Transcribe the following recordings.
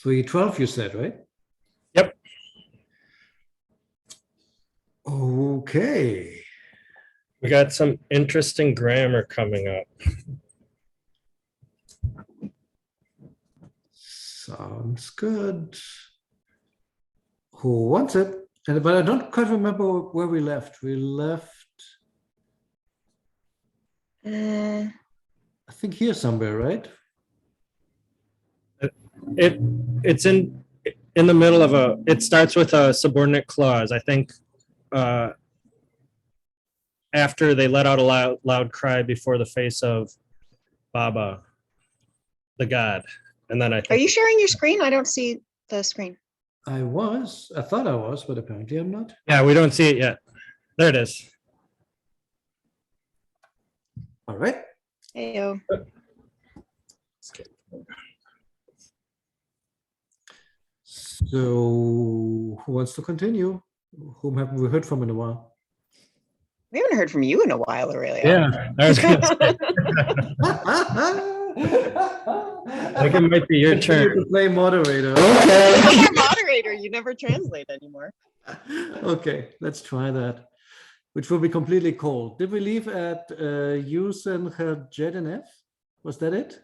P03L12 you said, right? Yep. Okay. We got some interesting grammar coming up. Sounds good. Who wants it? But I don't quite remember where we left. We left, I think here somewhere, right? It's in the middle of it starts with a subordinate clause. I think after they let out a loud cry before the face of Baba, the god. And then I think. Are you sharing your screen? I don't see the screen. I thought I was, but apparently I'm not. Yeah, we don't see it yet. There it is. All right. Heyo. So who wants to continue? Whom haven't we heard from in a while? We haven't heard from you in a while, Aurelio. Yeah, I was gonna say, I think it might be your Continue turn. to play moderator. You're our moderator. You never translate anymore. Okay, let's try that. Which will be completely cold. Did we leave at Yusen Herjedenev? Was that it?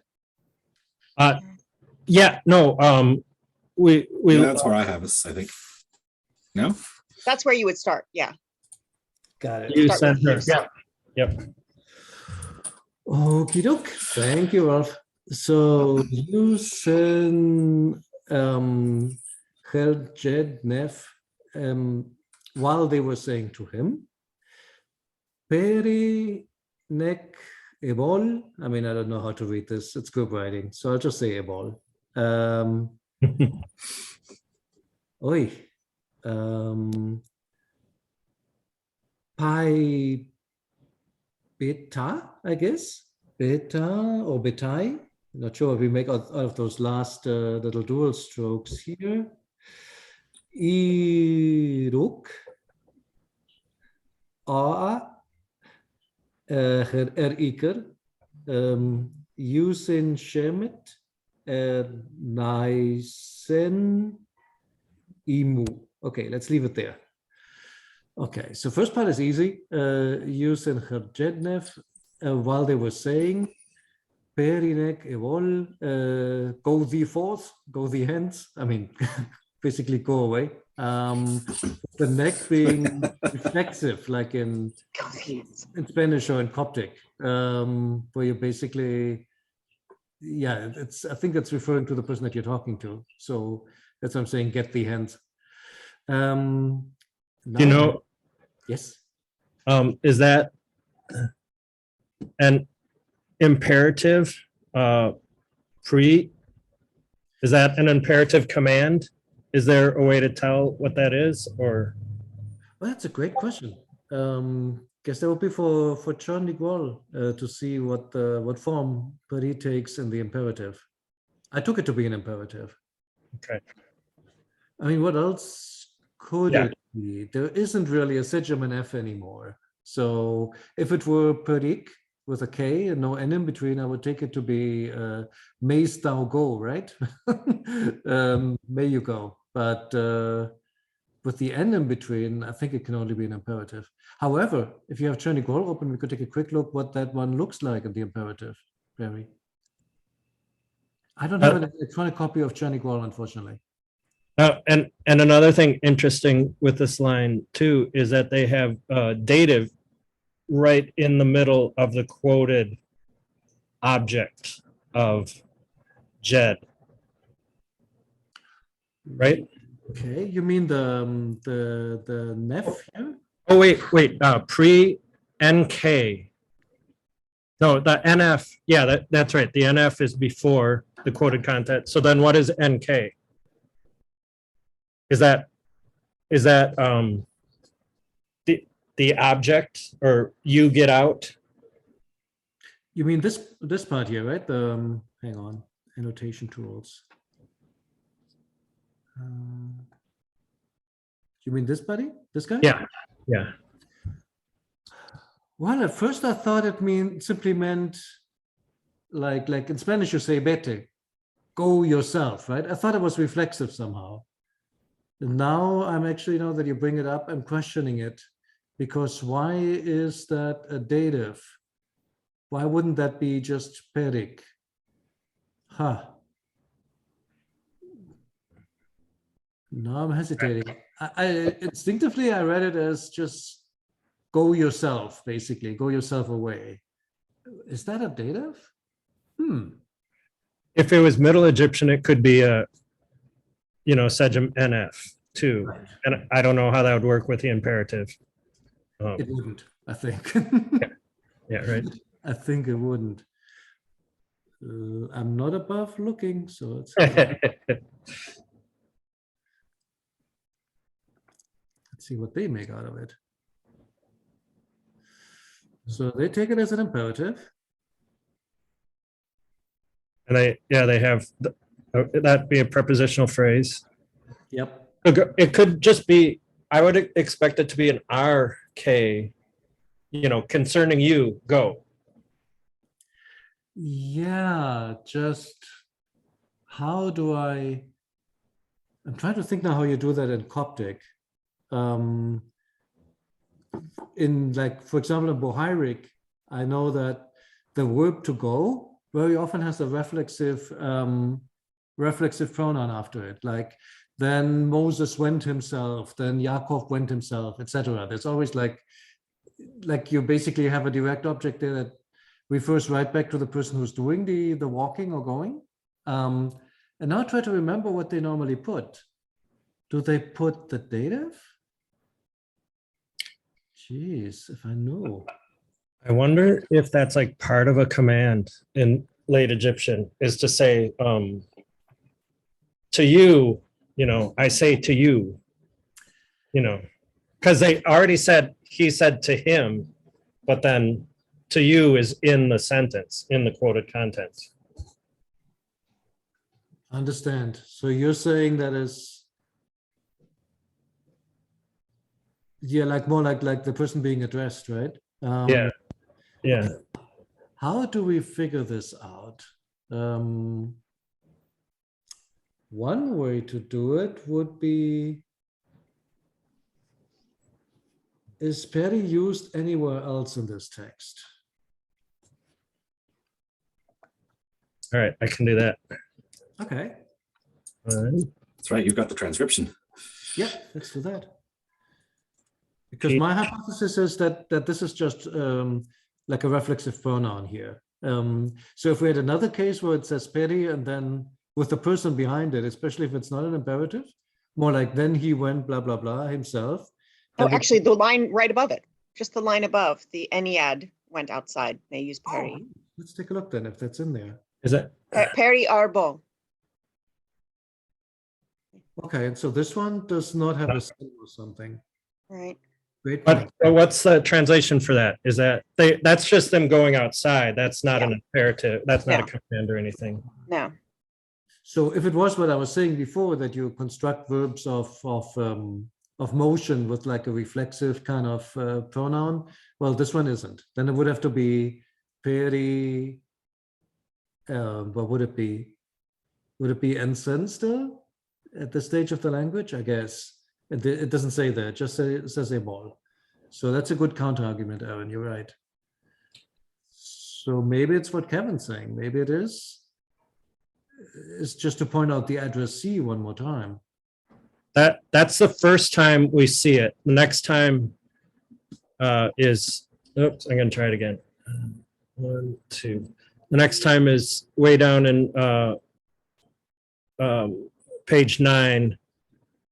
Yeah, no, we Yeah, that's where I have us, I think. No? That's where you would start. Yeah. Got it. you Start sent with her. use. Yeah, yep. Okie doke. Thank you, Ralph. So Yusen Herjedenev, while they were saying to him, Peri nek ebol. I mean, I don't know how to read this. It's group writing, so I'll just say ebol. Oi. Pi beta, I guess. Beta or betai. Not sure if we make out of those last little dual strokes here. Iruk. A. Iker. Yusin Shemet. Naisen Imu. Okay, let's leave it there. Okay, so first part is easy. Yusin Herjedenev, while they were saying, Perinek evol, go thee forth, go thee hence. I mean, basically go away. The neck being reflexive, like in Spanish or in Coptic, where you basically, yeah, I think it's referring to the person that you're talking to. So that's what I'm saying, get thee hence. You know, yes. Is that an imperative pre? Is that an imperative command? Is there a way to tell what that is, or? Well, that's a great question. Guess that would be for John Niguel to see what form Peri takes in the imperative. I took it to be an imperative. Okay. I mean, what else could Yeah. it be? There isn't really a Sejam and F anymore. So if it were Perik with a K and no N in between, I would take it to be mayst thou go, right? May you go. But with the N in between, I think it can only be an imperative. However, if you have Cherny Goal open, we could take a quick look what that one looks like in the imperative, Barry. I don't have an electronic copy of Cherny Goal, unfortunately. And another thing interesting with this line too is that they have dative right in the middle of the quoted object of Jed, right? Okay, you mean the nef here? Oh wait, pre NK. No, the NF. Yeah, that's right. The NF is before the quoted content. So then, what is NK? Is that the object, or you get out? You mean this part here, right? The hang on, annotation tools. You mean this buddy? This guy? Yeah, yeah. Well, at first I thought it simply meant like in Spanish you say vete, go yourself, right? I thought it was reflexive somehow. And now I'm actually, now that you bring it up, I'm questioning it, because why is that a dative? Why wouldn't that be just peric? Huh. No, I'm hesitating. I instinctively I read it as just go yourself, basically, go yourself away. Is that a dative? If it was Middle Egyptian, it could be a, Sejm NF too. Right. And I don't know how that would work with the imperative. It wouldn't, I think. Yeah, right. I think it wouldn't. I'm not above looking, so let's see what they make out of it. So they take it as an imperative. And they have that be a prepositional phrase. Yep. It could just be, I would expect it to be an RK, concerning you, go. Yeah, just how do I'm trying to think now how you do that in Coptic. In like, for example, in Bohairic, I know that the verb to go very often has a reflexive pronoun after it. Like, then Moses went himself, then Yaakov went himself, etc. There's always like you basically have a direct object there that refers right back to the person who's doing the walking or going. And now try to remember what they normally put. Do they put the dative? Jeez, if I know. I wonder if that's like part of a command in late Egyptian, is to say, to you, I say to you, because they already said, he said to him, but then to you is in the sentence, in the quoted contents. Understand. So you're saying that is, yeah, like more like the person being addressed, right? Yeah. Okay. How do we figure this out? One way to do it would be, is peri used anywhere else in this text? All right, I can do that. Okay. All right. That's right. You've got the transcription. Yeah, let's do that. Because my hypothesis is that this is just like a reflexive pronoun here. So if we had another case where it says peri and then with the person behind it, especially if it's not an imperative, more like then he went blah, blah, blah himself. Oh, actually, the line right above it, just the line above, the Ennead went outside. They use peri. Oh, let's take a look then if that's in there. Is that? Peri arbo. Okay, and so this one does not have a symbol or something. Right. Great But point. what's the translation for that? Is that that's just them going outside. That's not an imperative. That's not a command or anything. No. So if it was what I was saying before, that you construct verbs of motion with like a reflexive kind of pronoun, well, this one isn't. Then it would have to be peri. What would it be? Would it be ensign still at this stage of the language? I guess it doesn't say that. It just says a ball. So that's a good counter argument, Aaron. You're right. So maybe it's what Kevin's saying. Maybe it is. It's just to point out the addressee one more time. That's the first time we see it. The next time is, oops, I'm going to try it again. 1, 2. The next time is way down in page 9.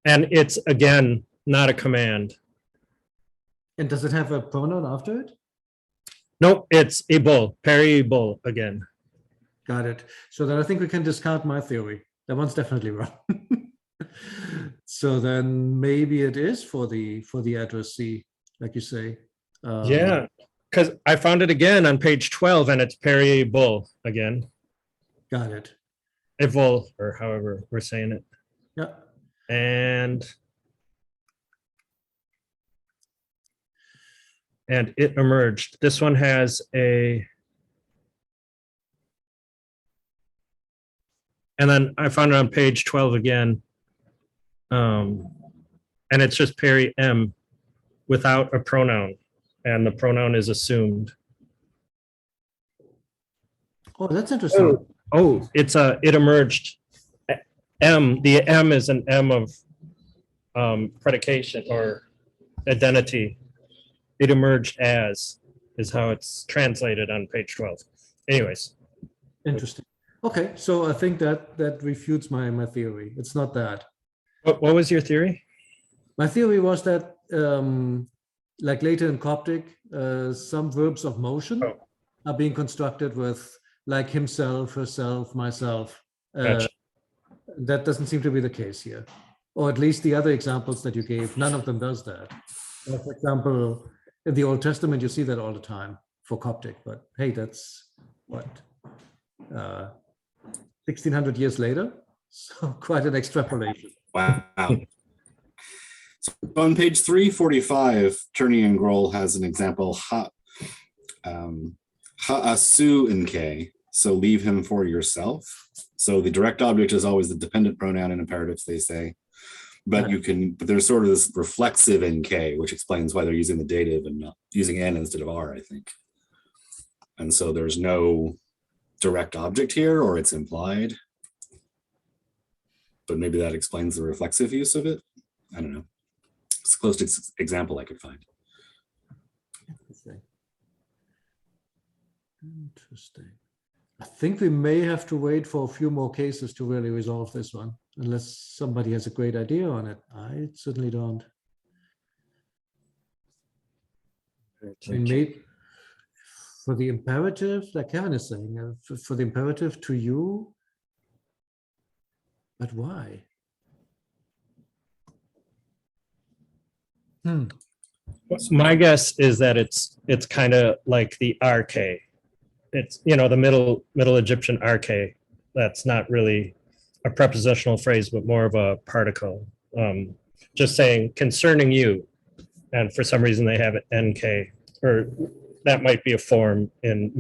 And it's, again, not a command. And does it have a pronoun after it? Nope, it's ibol, peri-ibol again. Got it. So then I think we can discount my theory. That one's definitely wrong. So then maybe it is for the addressee, like you say. Yeah, because I found it again on page 12 and it's peri-ibol again. Got it. Ibol, or however we're saying it. Yeah. And and it emerged. This one has a, and then I found it on page 12 again. And it's just Perry M without a pronoun, and the pronoun is assumed. Oh, that's interesting. It emerged. M, the M is an M of predication or identity. It emerged as is how it's translated on page 12. Anyways. Interesting. Okay, so I think that refutes my theory. It's not that. What was your theory? My theory was that, like later in Coptic, some verbs of motion are being constructed with like himself, herself, myself. Gotcha. That doesn't seem to be the case here. Or at least the other examples that you gave, none of them does that. For example, in the Old Testament, you see that all the time for Coptic, but hey, that's what, 1600 years later? So quite an extrapolation. Wow. So on page 345, Turney and Grohl has an example, ha'asu in K, so leave him for yourself. So the direct object is always the dependent pronoun in imperatives, they say. But but there's sort of this reflexive in K, which explains why they're using the dative and not using N instead of R, I think. And so there's no direct object here, or it's implied. But maybe that explains the reflexive use of it. I don't know. It's the closest example I could find. Interesting. I think we may have to wait for a few more cases to really resolve this one, unless somebody has a great idea on it. I certainly don't. We made for the imperative, like Kevin is saying, for the imperative to you, but why? My guess is that it's kind of like the RK. It's, the middle Egyptian RK. That's not really a prepositional phrase, but more of a particle. Just saying concerning you, and for some reason they have it NK, or that might be a form in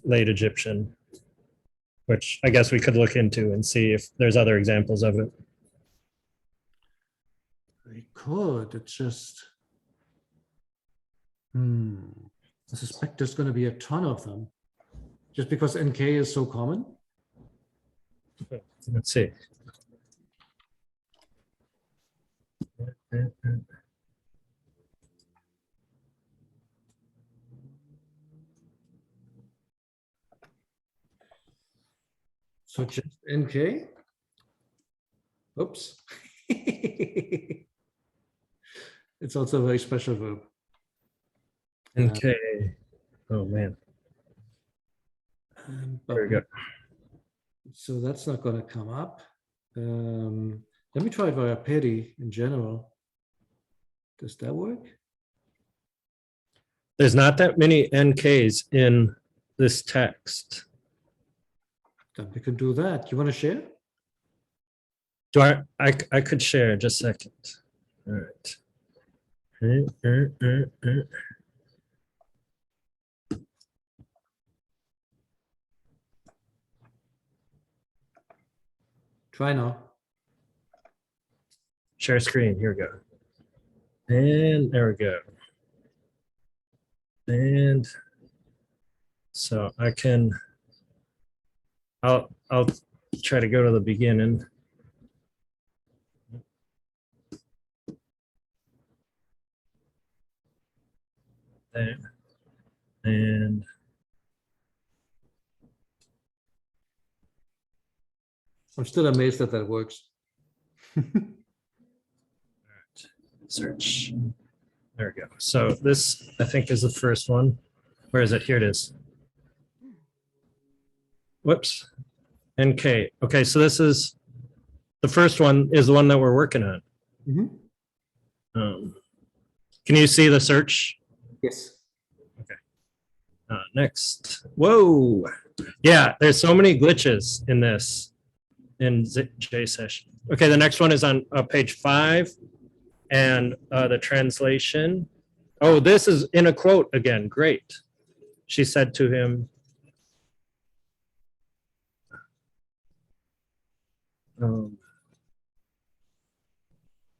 late Egyptian, which I guess we could look into and see if there's other examples of it. We could. It's just. I suspect there's going to be a ton of them, just because NK is so common. Let's see. So just NK. Oops. It's also a very special verb. Okay. Oh man. There we go. So that's not going to come up. Let me try it via Peri in general. Does that work? There's not that many NKs in this text. Then we can do that. You want to share? Do I could share just a second. All right. Try now. Share screen. Here we go. And there we go. And so I'll try to go to the beginning. There. And I'm still amazed that that works. search. There we go. So this, I think, is the first one. Where is it? Here it is. Whoops. NK. Okay, so this is the first one is the one that we're working on. Can you see the search? Yes. Okay. Next. Whoa. Yeah, there's so many glitches in this in J session. Okay, the next one is on page 5, and the translation Oh, this is in a quote again. Great. She said to him,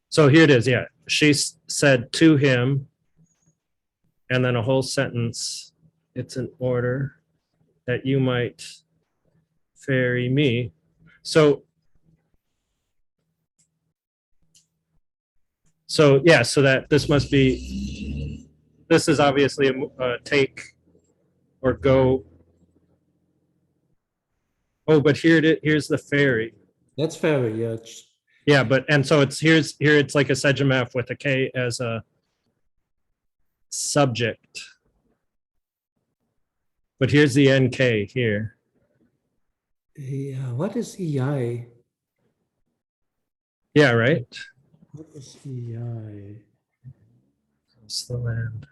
so here it is. Yeah. She said to him, and then a whole sentence. It's an order that you might ferry me. So yeah, so that this must be, this is obviously a take or go. Oh, but here's the ferry. That's ferry, yeah. Yeah, but, and so it's here it's like a Sejm F with a K as a subject. But here's the NK here. Yeah, what is EI? Yeah, right? What is EI? It's the land.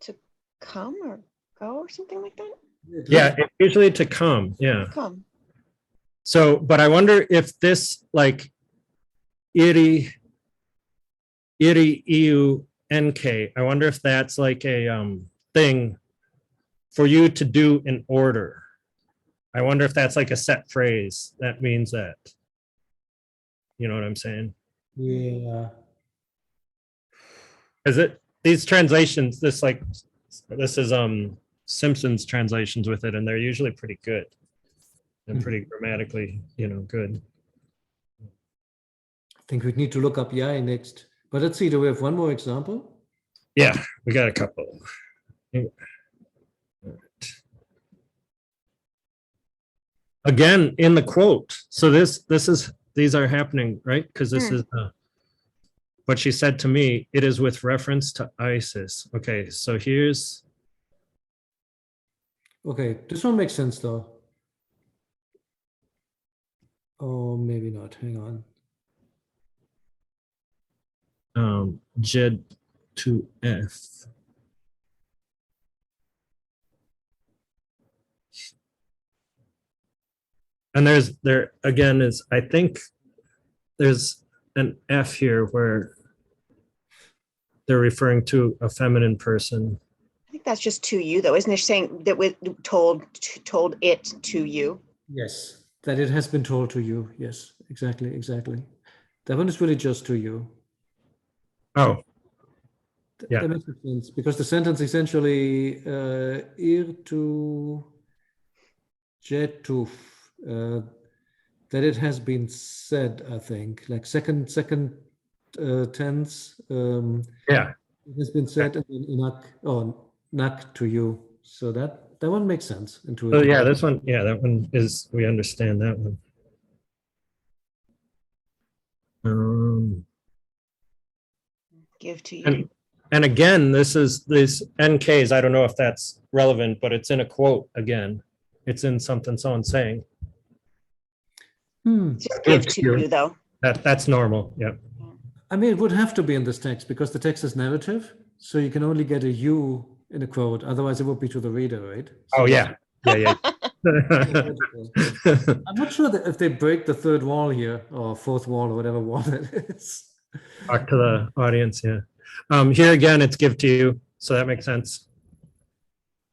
To come or go or something like that? Yeah, it's usually to come. Yeah. Come. So, but I wonder if this like iri eu nk, I wonder if that's like a thing for you to do in order. I wonder if that's like a set phrase that means that. You know what I'm saying? Yeah. Is it these translations, this is Simpson's translations with it, and they're usually pretty good and pretty grammatically, good. I think we need to look up EI next. But let's see, do we have one more example? Yeah, we got a couple. Again, in the quote. So these are happening, right? Because this is what she said to me. It is with reference to Isis. Okay, so here's. Okay, this one makes sense though. Oh, maybe not. Hang on. Jed to F. And there again is, I think there's an F here where they're referring to a feminine person. I think that's just to you though, isn't it, saying that we told it to you? Yes, that it has been told to you. Yes, exactly. That one is really just to you. Oh, yeah. That makes sense because the sentence essentially to jetuf, that it has been said, I think, like second tense. Yeah. It has been said, and then inak, nak to you. So that one makes sense. So yeah, this one, yeah, that one is, we understand that one. Give to you. And again, this NKs, I don't know if that's relevant, but it's in a quote again. It's in something someone's saying. Just give to you though. That's normal, yeah. I mean, it would have to be in this text because the text is narrative. So you can only get a you in a quote. Otherwise it would be to the reader, right? So oh, yeah. Yeah. I'm not sure that if they break the third wall here or fourth wall or whatever wall it is. Talk to the audience, yeah. Here again, it's give to you. So that makes sense.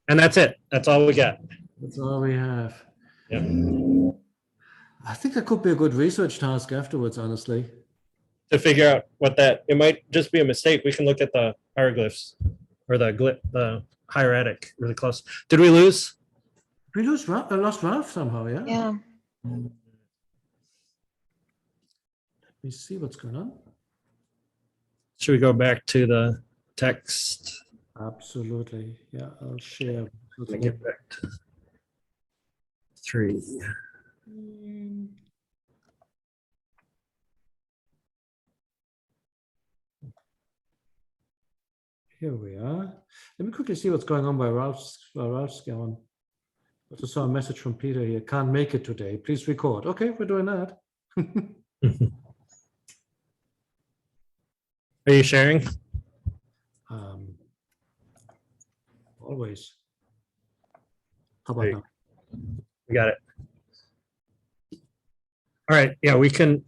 And that's it. That's all we got. That's all we have. Yeah. I think that could be a good research task afterwards, honestly. To figure out what it might just be a mistake. We can look at the hieroglyphs or the hieratic really close. Did we lose? We lost Ralph somehow, yeah? Yeah. Let me see what's going on. Should we go back to the text? Absolutely. Yeah, I'll share. Let me get back to 3. Here we are. Let me quickly see what's going on by Ralph's going. I just saw a message from Peter here. Can't make it today. Please record. Okay, we're doing that. Are you sharing? Always. How about now? We got it. All right. Yeah, we can.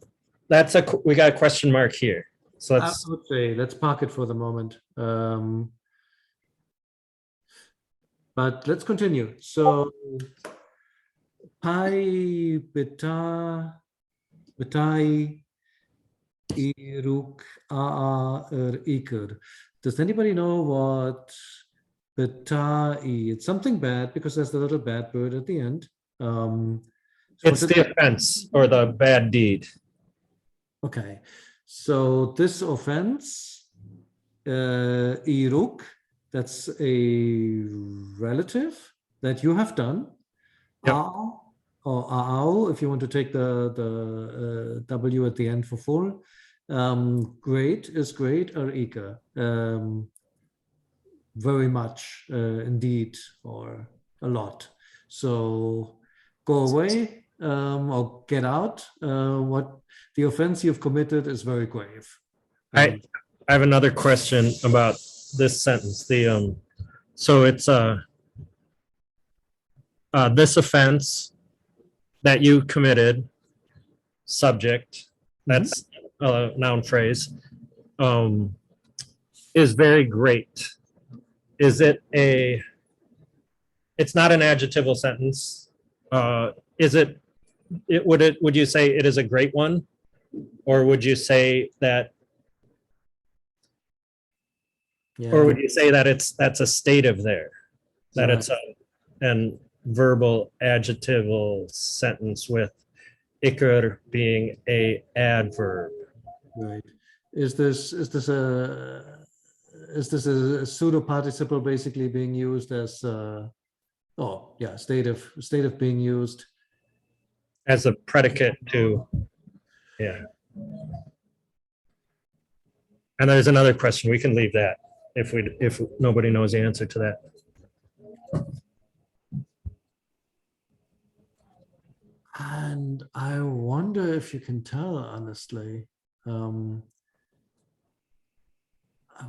We got a question mark here. So I let's, would say let's park it for the moment. But let's continue. So pi beta betai iruk a iker. Does anybody know what betai? It's something bad because there's the little bad bird at the end. So it's what's it? the offense or the bad deed. Okay, so this offense, iruk, that's a relative that you have done. Yep. Ao, or ao, if you want to take the W at the end for full. Great is great, or ika. Very much, indeed, or a lot. So go away or get out. What the offense you've committed is very grave. I have another question about this sentence. The so it's this offense that you committed, subject, that's a noun phrase, is very great. Is it a, it's not an adjectival sentence. Is it, would you say it is a great one? Or would you say that, Yeah. or would you say that that's a stative there? That Right. it's an verbal adjectival sentence with ikur being a adverb. Right. Is this a pseudo participle basically being used as stative being used? As a predicate to, yeah. And there's another question. We can leave that if nobody knows the answer to that. And I wonder if you can tell, honestly. I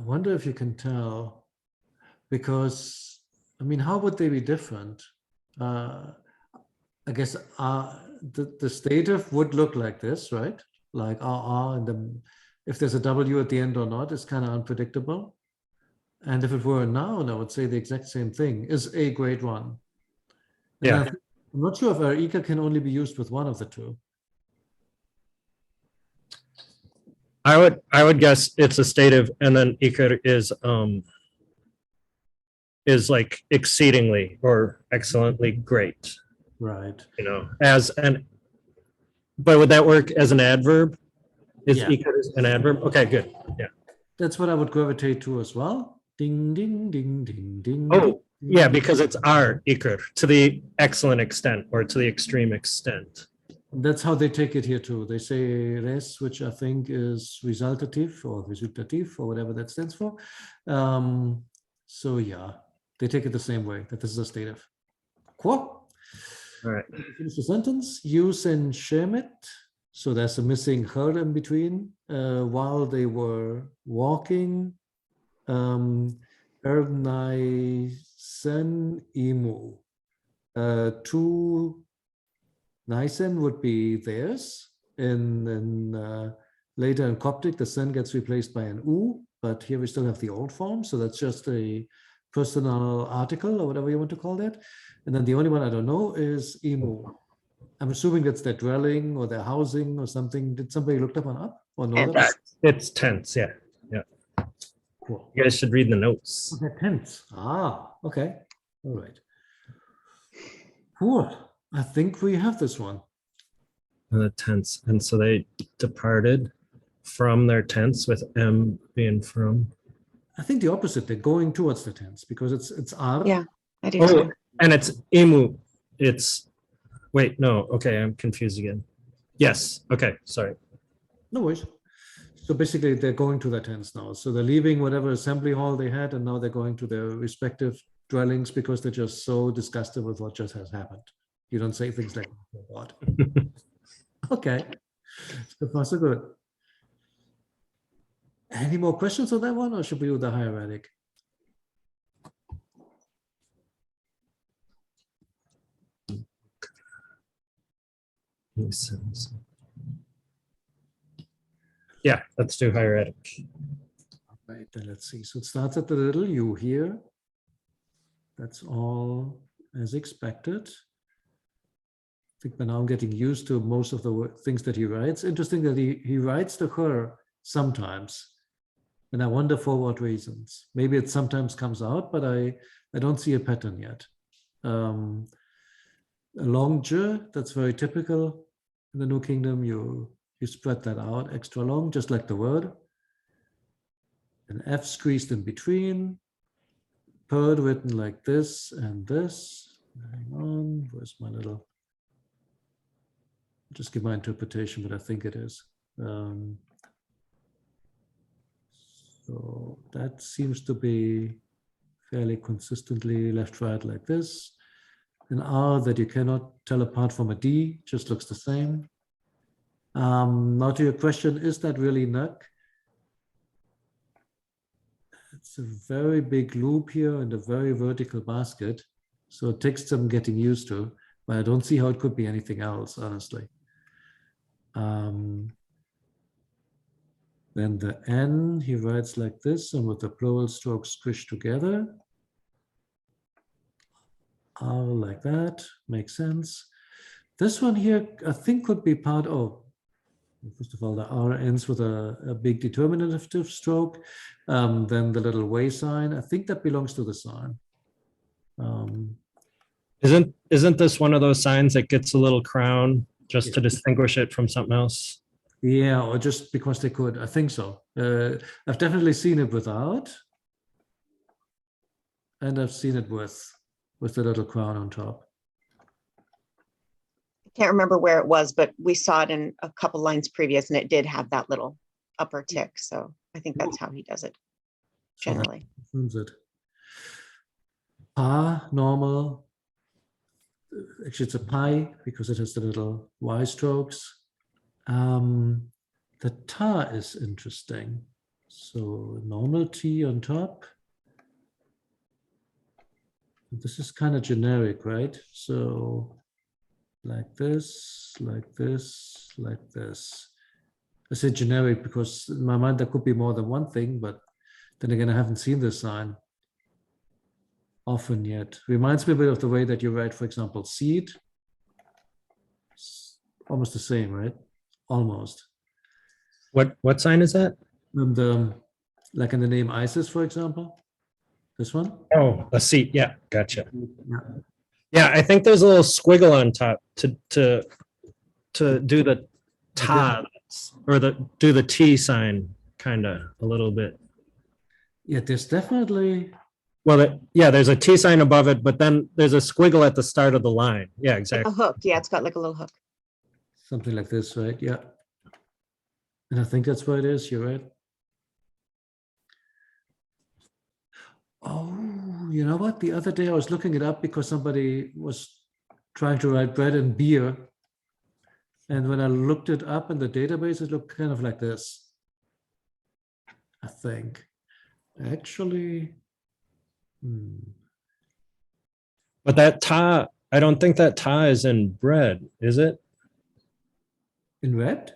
wonder if you can tell, because I mean, how would they be different? I guess the stative would look like this, right? Like and then if there's a W at the end or not, it's kind of unpredictable. And if it were a noun, I would say the exact same thing. Is a great one. And Yeah. I'm not sure if Erika can only be used with one of the two. I would guess it's a stative, and then ikur is like exceedingly or excellently great, Right. you know, as an, but would that work as an adverb? Is Yeah. ikur an adverb? Okay, good. Yeah. That's what I would gravitate to as well. Ding, ding, ding, ding, ding. Oh, ding, yeah, ding. because it's our ikur to the excellent extent or to the extreme extent. That's how they take it here too. They say res, which I think is resultative or resultative or whatever that stands for. So yeah, they take it the same way, that this is a stative. Cool. All right. Finish the sentence. Use and Shemet. So there's a missing her in between. While they were walking, Ernai sen imu. Two Nisan would be theirs. Later in Coptic, the sen gets replaced by an u, but here we still have the old form. So that's just a personal article or whatever you want to call that. And then the only one I don't know is imu. I'm assuming that's their dwelling or their housing or something. Did somebody look that one up or know that? It's tense. Yeah. Yeah. Cool. You guys should read the notes. Okay, tense. Okay. All right. Cool. I think we have this one. The tense. And so they departed from their tense with M being from. I think the opposite. They're going towards the tense because it's ar. Yeah, I do Oh, too. and it's imu. It's, wait, no. Okay, I'm confused again. Yes. Okay, sorry. No worries. So basically, they're going to the tense now. So they're leaving whatever assembly hall they had, and now they're going to their respective dwellings because they're just so disgusted with what just has happened. You don't say things like that. Okay. So far, so good. Any more questions on that one, or should we do the hieratic? Yeah, let's do hieratic. Right, then let's see. So it starts at the little U here. That's all as expected. I think by now I'm getting used to most of the things that he writes. Interesting that he writes the her sometimes. And I wonder for what reasons. Maybe it sometimes comes out, but I don't see a pattern yet. A long j, that's very typical in the New Kingdom. You spread that out extra long, just like the word. An F squeezed in between. Purd written like this and this. Hang on, where's my little? Just give my interpretation, but I think it is. So that seems to be fairly consistently left, right like this. An R that you cannot tell apart from a D, just looks the same. Now to your question, is that really nuck? It's a very big loop here and a very vertical basket. So it takes some getting used to, but I don't see how it could be anything else, honestly. Then the N, he writes like this, and with the plural strokes squished together. R like that, makes sense. This one here, I think could be part of, first of all, the R ends with a big determinative stroke. Then the little way sign, I think that belongs to the sign. Isn't this one of those signs that gets a little crown just to Yeah. distinguish it from something else? Yeah, or just because they could, I think so. I've definitely seen it without. And I've seen it with the little crown on top. I can't remember where it was, but we saw it in a couple lines previous and it did have that little upper tick. So I think that's how he does it So that generally. confirms it. Pa, normal. Actually, it's a pi because it has the little Y strokes. The ta is interesting. So normal T on top. This is kind of generic, right? So like this, like this, like this. I say generic because in my mind there could be more than one thing, but then again, I haven't seen this sign often yet. Reminds me a bit of the way that you write, for example, seed. It's almost the same, right? Almost. What sign is that? And like in the name Isis, for example, this one. Oh, a seat. Yeah, gotcha. Yeah. Yeah, I think there's a little squiggle on top to do the ta or do the T sign kind of a little bit. Yeah, there's definitely. Well, yeah, there's a T sign above it, but then there's a squiggle at the start of the line. Yeah, Like a exactly. hook. Yeah, it's got like a little hook. Something like this, right? Yeah. And I think that's what it is. You're right. Oh, you know what? The other day I was looking it up because somebody was trying to write bread and beer. And when I looked it up in the database, it looked kind of like this. I think. Actually. But that ta, I don't think that ta is in bread, is it? In red?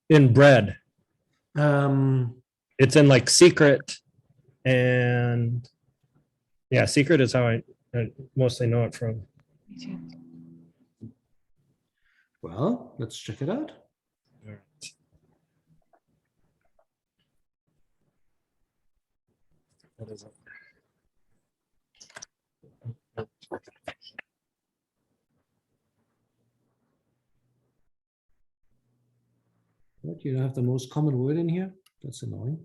In bread. Um, It's in like secret and yeah, secret is how I mostly know it from. well, let's check it out. What is it? What, you don't have the most common word in here? That's annoying.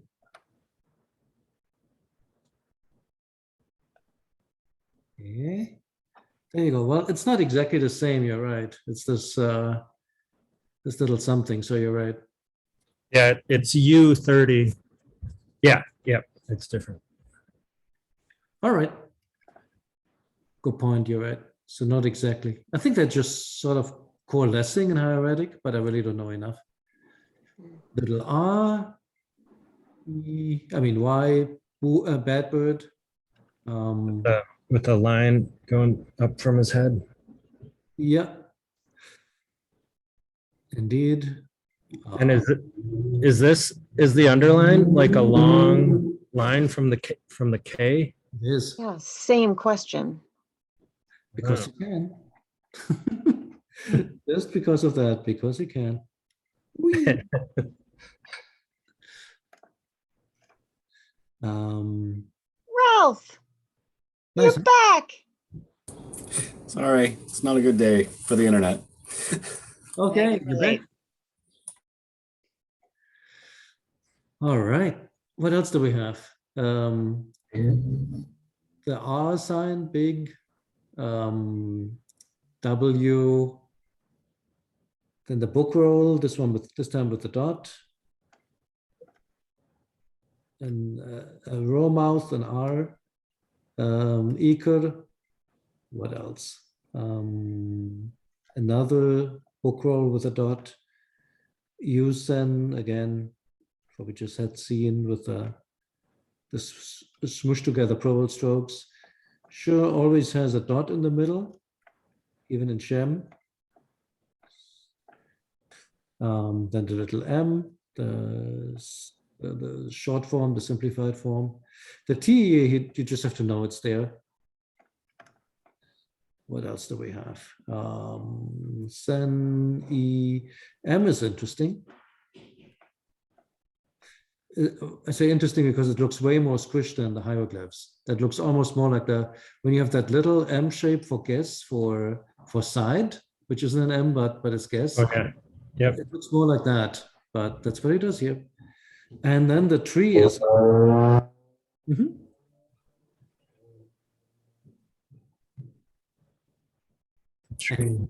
Yeah. There you go. Well, it's not exactly the same. You're right. It's this this little something. So you're right. Yeah, it's U30. Yeah, it's different. All right. Good point. You're right. So not exactly. I think they're just sort of coalescing in hieratic, but I really don't know enough. Little R. I mean, Y. Bad bird. With a line going up from his head. Yeah. Indeed. And is the underline like a long line from the K? It is Yeah, same question. because you can. Just because of that, because you can. Whee! Ralph, Nice. you're back. Sorry, it's not a good day for the internet. Okay, I can you're back. relate. All right. What else do we have? The R sign, big. W. Then the book roll. This time with the dot. And a row mouth, an R. Eker. What else? Another book roll with a dot. Usen again. What we just had seen with the smush together prowl strokes. Sure always has a dot in the middle, even in Shem. Then the little m, the short form, the simplified form. The T, you just have to know it's there. What else do we have? Sen, E, M is interesting. I say interesting because it looks way more squished than the hieroglyphs. That looks almost more like when you have that little M shape for guess for side, which isn't an M, but it's guess. Okay. Yep. It looks more like that, but that's what it does here. And then the tree is. Mhm. Tree.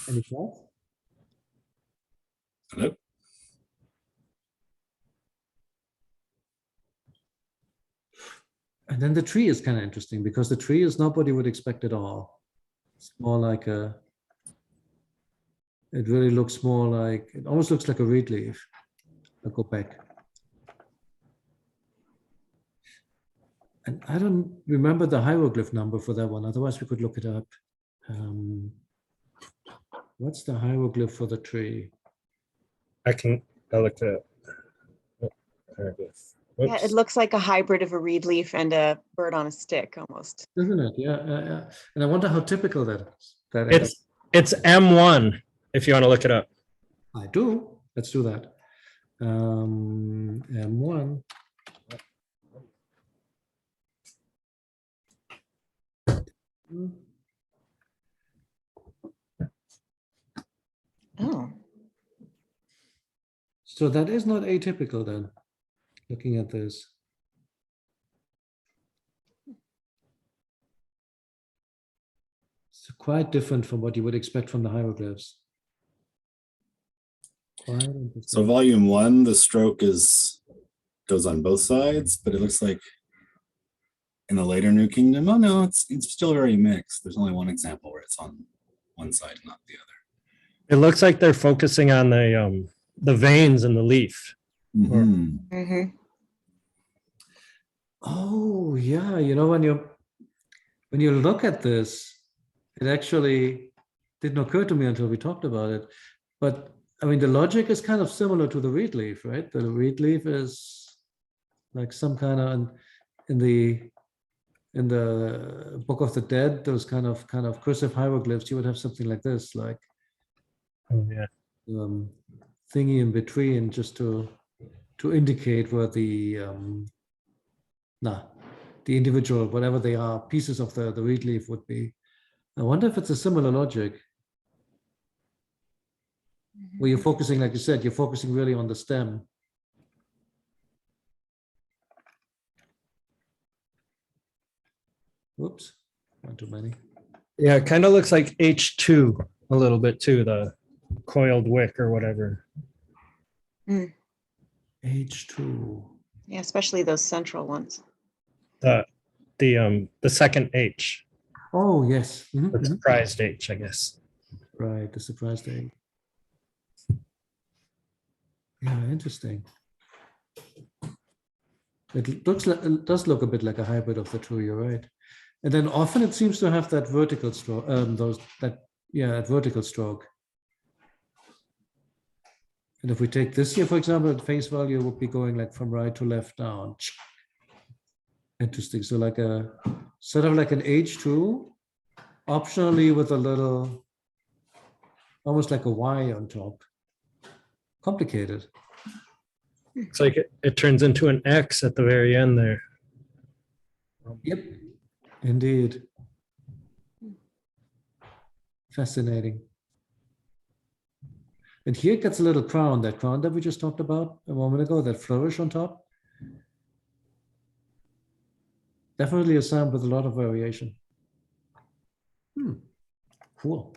Any thoughts? Hello? And then the tree is kind of interesting because the tree is not what you would expect at all. It's more like it really looks more like, it almost looks like a reed leaf. I'll go back. And I don't remember the hieroglyph number for that one. Otherwise we could look it up. What's the hieroglyph for the tree? I'll look it up. Oh, hieroglyph. Yeah, Whoops. it looks like a hybrid of a reed leaf and a bird on a stick almost. Isn't it? Yeah. And I wonder how typical that is. It's M1 if you want to look it up. I do. Let's do that. M1. Oh, So that is not atypical then, looking at this. It's quite different from what you would expect from the hieroglyphs. Quite So interesting. volume 1, the stroke goes on both sides, but it looks like in the later New Kingdom, oh no, it's still very mixed. There's only one example where it's on one side, not the other. It looks like they're focusing on the veins in the leaf. Mhm. mm-hmm. Oh yeah, you know, when you look at this, it actually didn't occur to me until we talked about it. But I mean, the logic is kind of similar to the reed leaf, right? The reed leaf is like some kind of in the Book of the Dead, those kind of cursive hieroglyphs. You would have something like this, like Oh, yeah. thingy in between, just to indicate where the individual, whatever they are, pieces of the reed leaf would be. I wonder if it's a similar logic. Where you're focusing, like you said, you're focusing really on the stem. Whoops, one too many. Yeah, it kind of looks like H2 a little bit too, the coiled wick or whatever. H2. Yeah, especially those central ones. The second H, Oh, yes. Mhm, the mhm. surprised H, I guess. Right, the surprise thing. Yeah, interesting. It does look a bit like a hybrid of the two, you're right. And then often it seems to have that vertical stroke, that vertical stroke. And if we take this here, for example, at face value, it would be going like from right to left down. Interesting. So like a sort of like an H2, optionally with a little, almost like a Y on top. Complicated. It's like it turns into an X at the very end there. Yep, indeed. Fascinating. And here it gets a little crown, that crown that we just talked about a moment ago, that flourish on top. Definitely a sound with a lot of variation. Cool.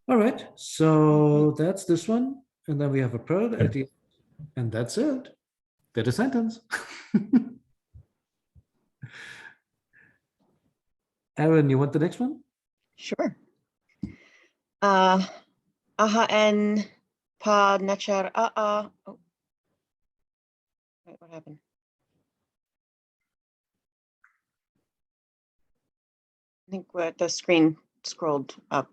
All right, so that's this one. And then we have a pearl at the end, and that's it. Get a sentence. Aaron, you want the next one? Sure. Aha en pa nachar oh. Wait, what happened? I think the screen scrolled up.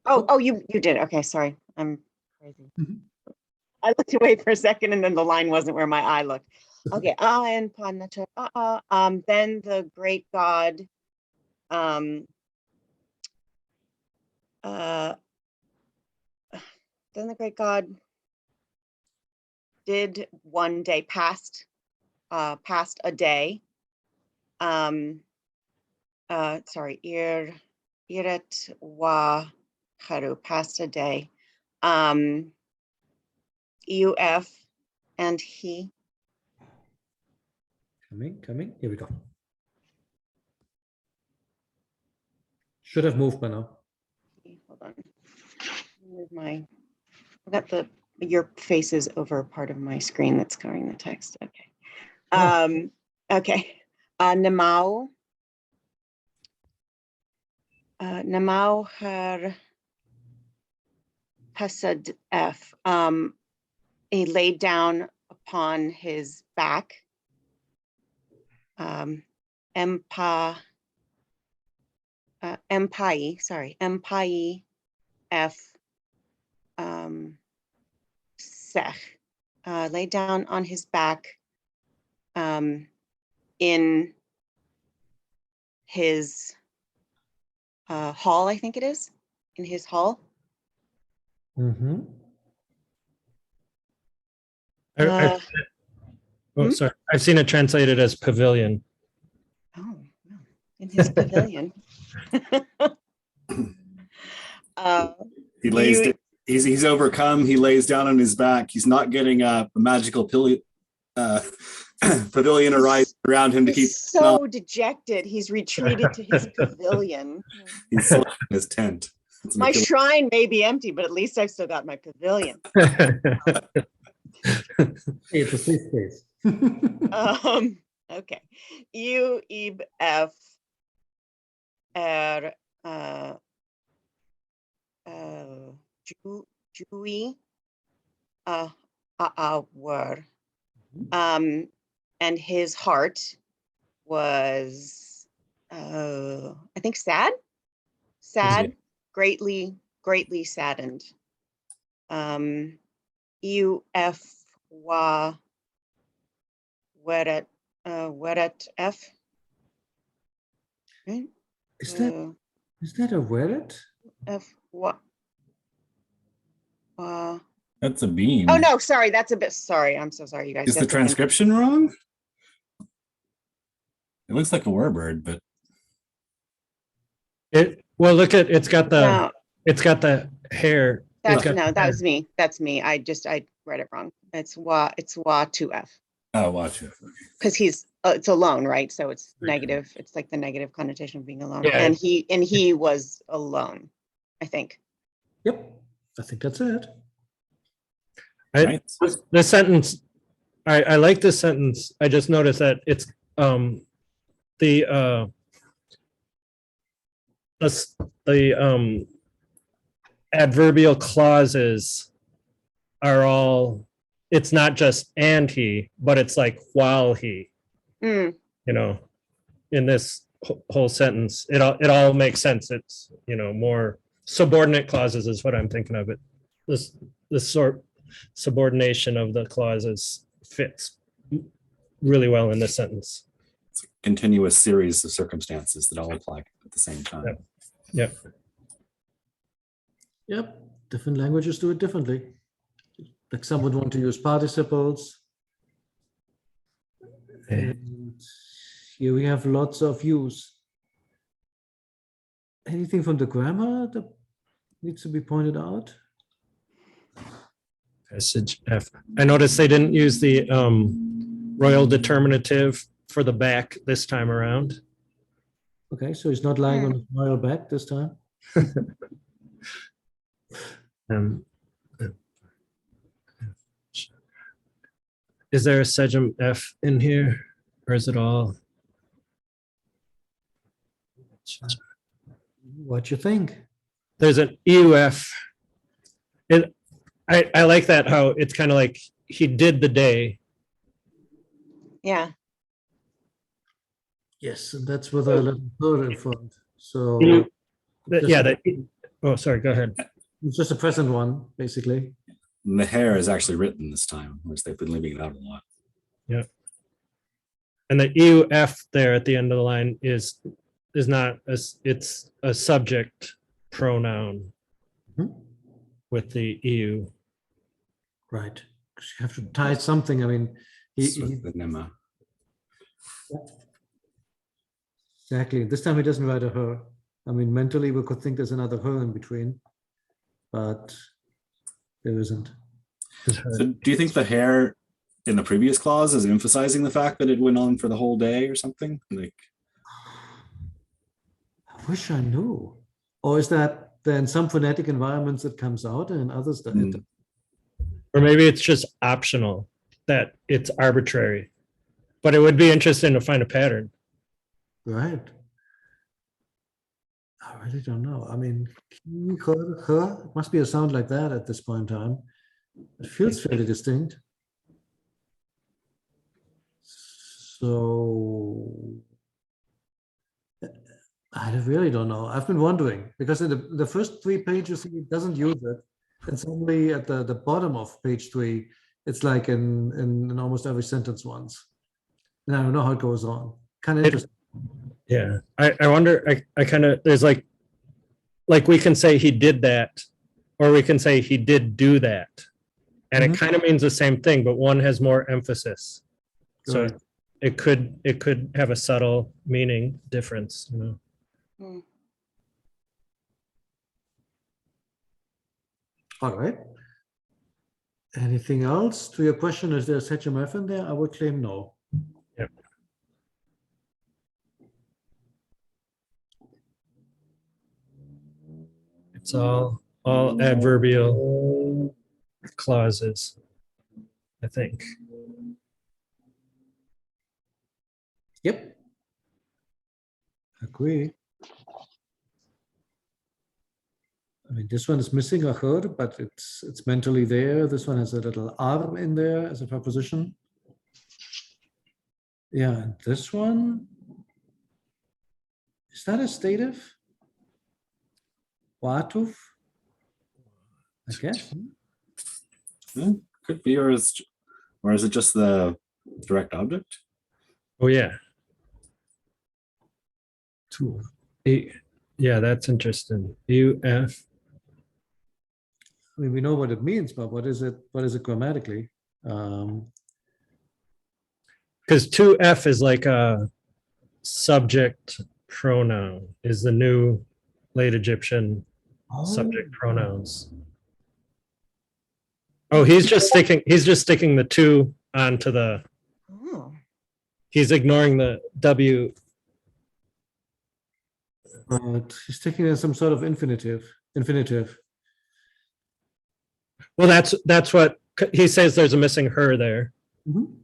Oh, you did. Okay, sorry. I'm crazy. I looked away for a second and then the line wasn't where my eye looked. Okay. And pa nachar then the great God then the great God did one day past a day. Sorry, iret wa haru, past a day. EUF and he. Coming. Here we go. Should have moved by now. Hold on. Move I got your faces over part of my screen that's covering the text. Okay. Okay. Namau. Namau her Hasad F. He laid down upon his back. Empai F. Seth lay down on his back in his hall, I think it is, in his hall. Sorry. I've seen it translated as pavilion. Oh, in his pavilion. He lays. He's overcome. He lays down on his back. He's not getting up. A magical pavilion arises around him to keep. So dejected. He's retreated to his pavilion. He's still in his tent. My shrine may be empty, but at least I've still got my pavilion. It's a safe space. Okay. U ib f r Jui were and his heart was I think sad, greatly saddened. U f wa weret f, right? Is that a weret? F what? That's a beam. Oh no, sorry, that's a bit. Sorry, I'm so sorry, you guys. Is the transcription wrong? It looks like a warbird, but look at it's got the hair. That was me. That's me. I read it wrong. It's wa 2f. Oh, watch it. Because he's it's alone, right? So it's negative. It's like the negative connotation of being alone. Yeah. And he was alone, I think. Yep, I think that's it. The sentence, I like this sentence. I just noticed that it's the adverbial clauses are all, it's not just and he, but it's like while he, you know, in this whole sentence, it all makes sense. It's, more subordinate clauses is what I'm thinking of it. this sort subordination of the clauses fits really well in this sentence. It's a continuous series of circumstances that all apply at the same time. Yep. Yep, different languages do it differently. Like some would want to use participles. And here we have lots of use. Anything from the grammar that needs to be pointed out? Passage F. I noticed they didn't use the royal determinative for the back this time around. Okay, so he's not lying on his royal back this time. Is there a Sejm F in here, or is it all? What you think? There's an EUF. I like that, how it's kind of like he did the day. Yeah. Yes, and that's with a little bird in front. So Oh, sorry, go ahead. it's just a present one, basically. And the hair is actually written this time, which they've been leaving it out a lot. Yeah. And the EUF there at the end of the line is not it's a subject pronoun with the EU. Right. 'Cause you have to tie something. I mean, It's with the Nema. exactly. This time he doesn't write a her. I mean, mentally we could think there's another her in between, but there isn't. So do you think the hair in the previous clause is emphasizing the fact that it went on for the whole day or something? Like, I wish I knew. Or is that then some phonetic environments it comes out and in others that it Or maybe it's just optional, that it's arbitrary. But it would be interesting to find a pattern. right? I really don't know. I mean, her, it must be a sound like that at this point in time. It feels fairly distinct. So I really don't know. I've been wondering because in the first 3 pages it doesn't use it. It's only at the bottom of page 3. It's like in almost every sentence once. And I don't know how it goes on. Kind of interesting. Yeah, I wonder, I kind of, there's like we can say he did that, or we can say he did do that. And it kind of means the same thing, but one has more emphasis. So Right. it could have a subtle meaning difference, you know. Mm. All right. Anything else to your question? Is there a Sejm in there? I would claim no. Yep. It's all adverbial clauses, I think. Yep. Agree. I mean, this one is missing a her, but it's mentally there. This one has a little arm in there as a preposition. Yeah, and this one, is that a stative? Watuf? I guess. could be, or is it just the direct object? Oh, yeah. Yeah, that's interesting. UF. I mean, we know what it means, but what is it grammatically? Because 2F is like a subject pronoun, is the new late Egyptian subject pronouns. Oh, he's just sticking the 2 onto the, Oh. he's ignoring the W. But he's taking it as some sort of infinitive. Well, that's what he says. There's a missing her there. Mhm.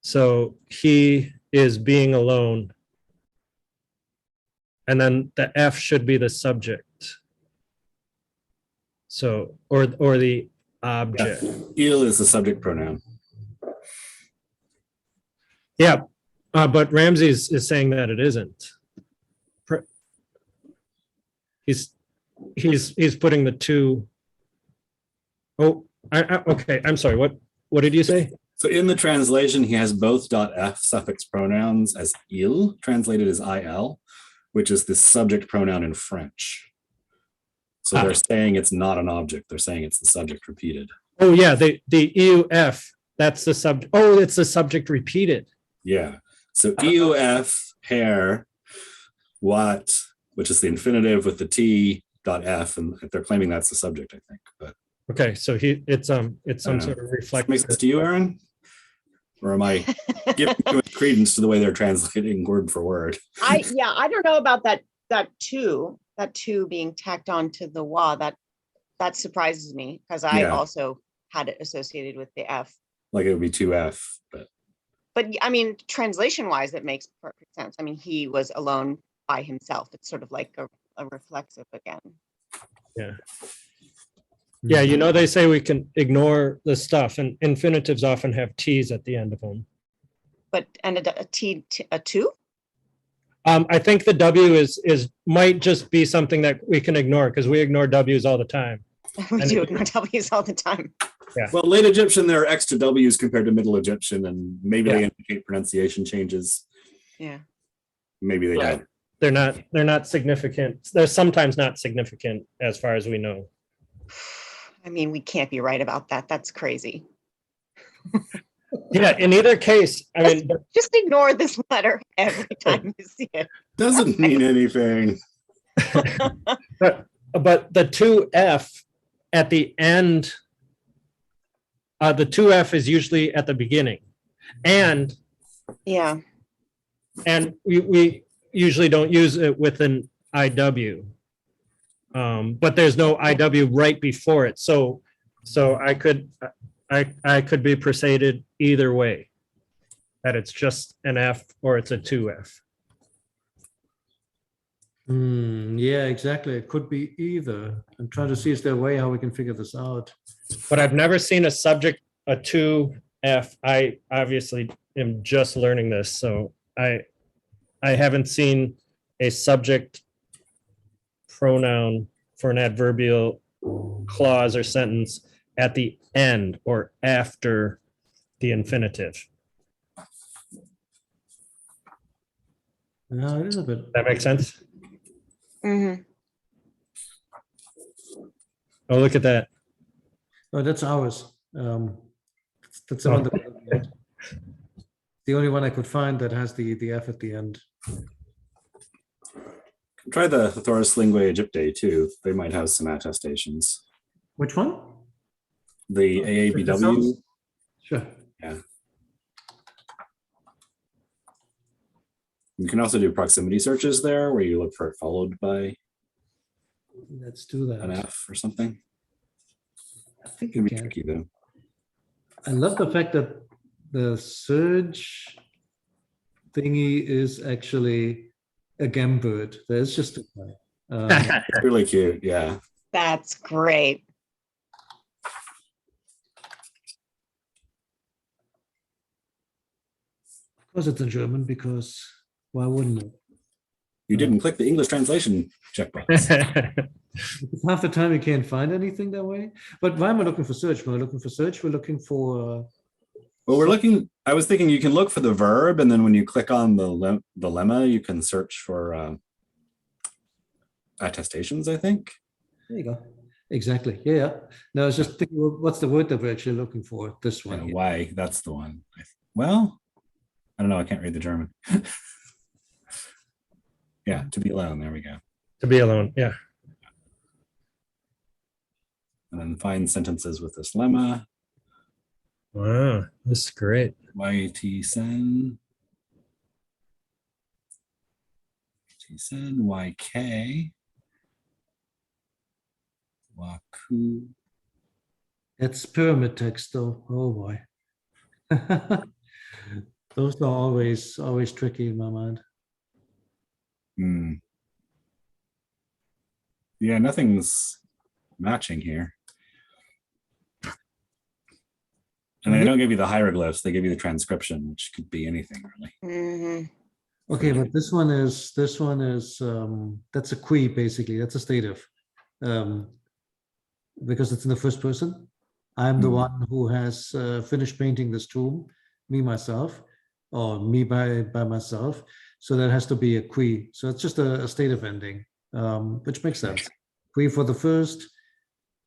So he is being alone. And then the F should be the subject. So, or the object. Il is the subject pronoun. Yeah, but Ramses is saying that it isn't. He's putting the 2. Oh, okay. I'm sorry. What did you say? So in the translation, he has both .f suffix pronouns as il, translated as il, which is the subject pronoun in French. So they're saying it's not an object. They're saying it's the subject repeated. Oh yeah, the euf. That's the subject. Oh, it's the subject repeated. Yeah. So euf, hair, what, which is the infinitive with the t .f, and they're claiming that's the subject, I think. But Okay, so it's some sort of makes reflective. sense to you, Aaron? Or am I giving too much credence to the way they're translating word for word? I don't know about that two being tacked on to the wa. That surprises me because I Yeah. also had it associated with the F. Like it would be 2F, But I mean, translation wise, it makes perfect sense. I mean, he was alone by himself. It's sort of like a reflexive again. Yeah. Yeah, you know, they say we can ignore the stuff, and infinitives often have T's at the end of them. But and a two? I think the W is might just be something that we can ignore because we ignore W's all the time. We And do it- ignore W's all the time. well, late Egyptian, there are extra W's compared to Middle Egyptian, and maybe they Yeah. indicate pronunciation changes. Yeah. Maybe they Yeah. don't. They're not significant. They're sometimes not significant as far as we know. I mean, we can't be right about that. That's crazy. Yeah, in either case, I mean, Just ignore this letter every time you see it. Doesn't mean anything. but the 2F at the end, the 2F is usually at the beginning. And Yeah. we usually don't use it with an IW. But there's no IW right before it. So I could be persuaded either way, that it's just an F or it's a 2F. Yeah, exactly. It could be either. I'm trying to see is there a way how we can figure this out. But I've never seen a subject, a 2F. I obviously am just learning this, so I haven't seen a subject pronoun for an adverbial clause or sentence at the end or after the infinitive. No, it is a bit. That makes sense? Mm-hmm. Oh, look at that. Oh, that's ours. That's the one that the only one I could find that has the F at the end. Try the Horus Linguae Egyptae too. They might have some attestations. Which one? The AABW. Sure. Yeah. You can also do proximity searches there where you look for it followed by Let's do that. an F or something. I think It can you be can. tricky though. I love the fact that the search thingy is actually a gambird. There's just a It's really cute. Yeah. That's great. of course it's in German because why wouldn't it? You didn't click the English translation checkbox. Because half the time you can't find anything that way. But why am I looking for search? When we're looking for search, we're looking for Well, we're looking, I was thinking you can look for the verb, and then when you click on the lemma, you can search for attestations, I think. there you go. Exactly. Yeah, yeah. No, I was just thinking, well, what's the word that we're actually looking for? This one. Yeah, here. why? That's the one. Well, I don't know. I can't read the German. Yeah, to be alone. There we go. To be alone, yeah. And then find sentences with this lemma. Wow, this is great. YT sen. T sen. YK. Waku. It's pyramid text though. Oh boy. Those are always tricky in my mind. Hmm. Yeah, nothing's matching here. And they don't give you the hieroglyphs, they give you the transcription, which could be anything really. Mm-hmm. Okay, but this one is that's a qui basically. That's a stative. Because it's in the first person. I'm the Mhm. one who has finished painting this tomb, me, myself, or me by myself. So that has to be a qui. So it's just a state of ending, which makes sense. Qui for the first,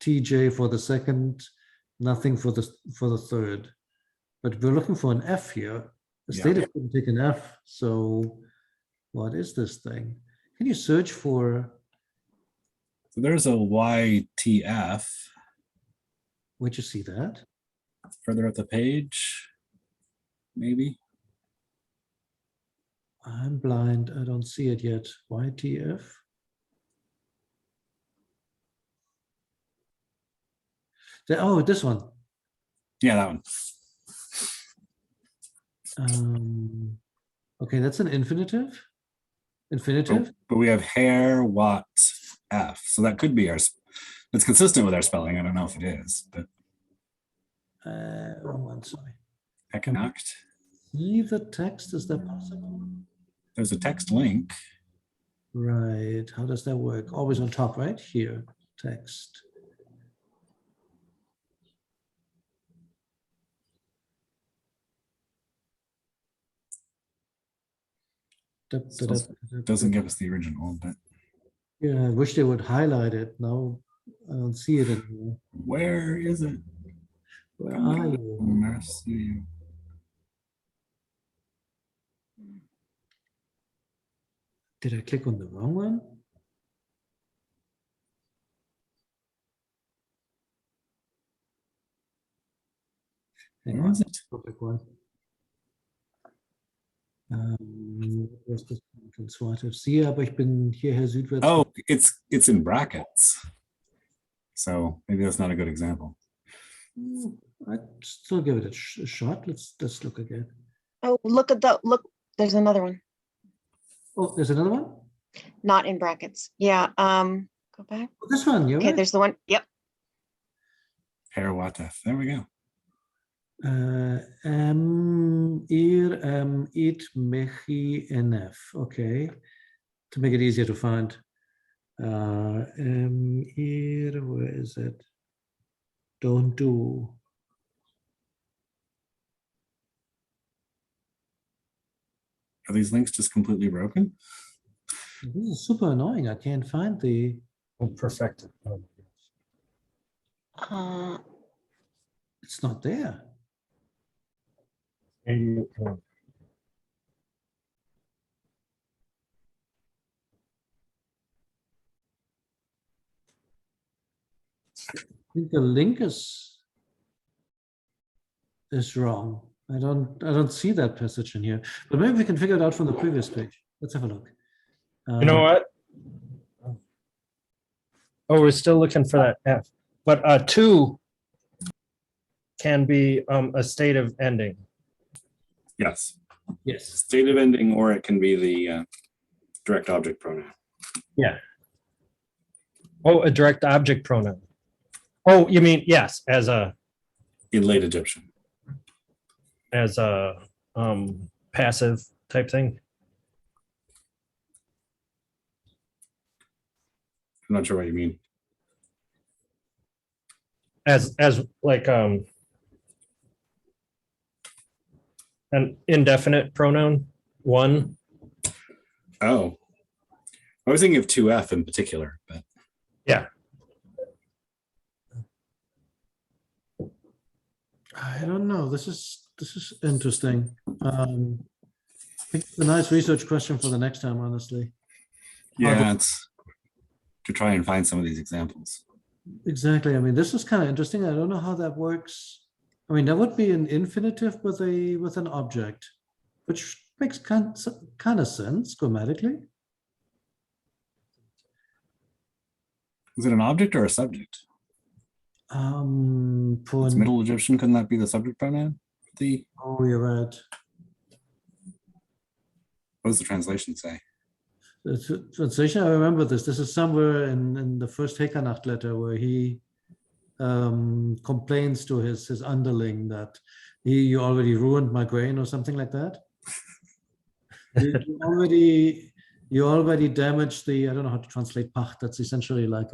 TJ for the second, nothing for the third. But we're looking for an F here. The Yeah. state of couldn't take an F. So what is this thing? Can you search for? So there's a YTF Where'd you see that? further up the page, maybe. I'm blind. I don't see it yet. YTF. Oh, this one. Yeah, that one. Okay, that's an infinitive. But, Infinitive. but we have hair, what, F. So that could be it's consistent with our spelling. I don't know if it is, but Wrong one, sorry. Ekanacht. See the text, is that possible? There's a text link. Right, how does that work? Always on top, right? Here, text. Doesn't give us the original, but Yeah, I wish they would highlight it. Now I don't see it anymore. where is it? Where are you? Mercy. Did I click on the wrong one? Hang Where on, is it? topic one. Was das und so weiter. Siehe, aber ich bin hierher südwärts. Oh, it's in brackets. So maybe that's not a good example. I'd still give it a shot. Let's look again. Oh, look, there's another one, Oh, there's another one. not in brackets. Yeah, go back. Oh, this one. You're Okay, right. there's the one. Yep. Hair, what, F. There we go. It mechi nf. Okay, to make it easier to find. Where is it? Don't do. Are these links just completely broken? This is super annoying. I can't find the. Oh, perfected. It's not there. I think the link is wrong. I don't see that passage in here, but maybe we can figure it out from the previous page. Let's have a look. You know what? Oh, we're still looking for that F, but 2 can be a state of ending. Yes. Yes. State of ending, or it can be the direct object pronoun. Yeah. Oh, a direct object pronoun. Oh, you mean, yes, as a In late Egyptian. passive type thing. I'm not sure what you mean. As like an indefinite pronoun, 1. Oh, I was thinking of 2F in particular, but Yeah. I don't know. This is interesting. I think it's a nice research question for the next time, honestly. yeah, it's to try and find some of these examples. Exactly. I mean, this is kind of interesting. I don't know how that works. I mean, that would be an infinitive with an object, which makes kind of sense grammatically. Is it an object or a subject? For It's Middle Egyptian, couldn't that be the subject pronoun? Oh, you're right. What does the translation say? The translation, I remember this. This is somewhere in the first Hekanacht letter where he complains to his underling that you already ruined my grain or something like that. you already damaged the, I don't know how to translate pacht. That's essentially like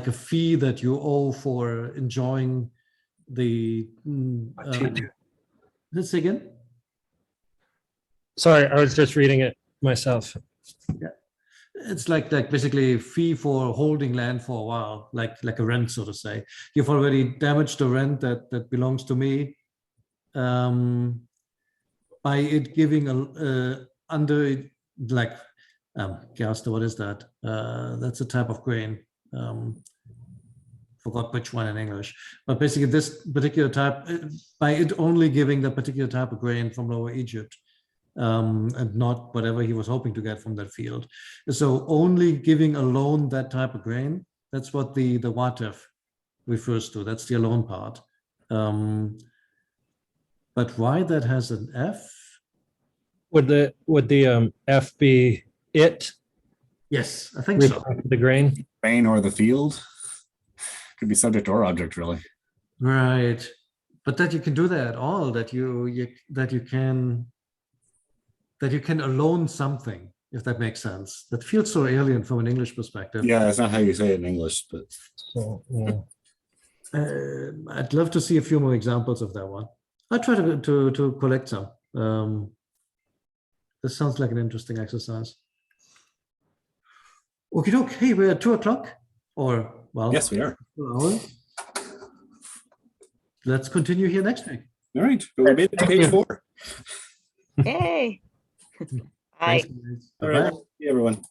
a fee that you owe for enjoying let's say again. Sorry, I was just reading it myself. It's like basically fee for holding land for a while, like a rent, so to say. You've already damaged the rent that belongs to me by it giving under like Gerste, what is that? That's a type of grain. Forgot which one in English, but basically this particular type, by it only giving the particular type of grain from Lower Egypt. And not whatever he was hoping to get from that field. So only giving alone that type of grain, that's what the Watef refers to. That's the alone part. But why that has an F? Would the F be it? Yes, I think so. The grain? Grain or the field. Could be subject or object, really. Right. But that you can do that at all, that you can alone something, if that makes sense. That feels so alien from an English perspective. Yeah, that's not how you say it in English, but So, yeah. I'd love to see a few more examples of that one. I'll try to collect some. This sounds like an interesting exercise. Okay, doke. Hey, we're at 2 o'clock, or well, yes, we are. 2 hours. Let's continue here next week. All right, but we made it to page 4. Yay. Thanks, Bye. guys. All Bye-bye. right, see you, everyone.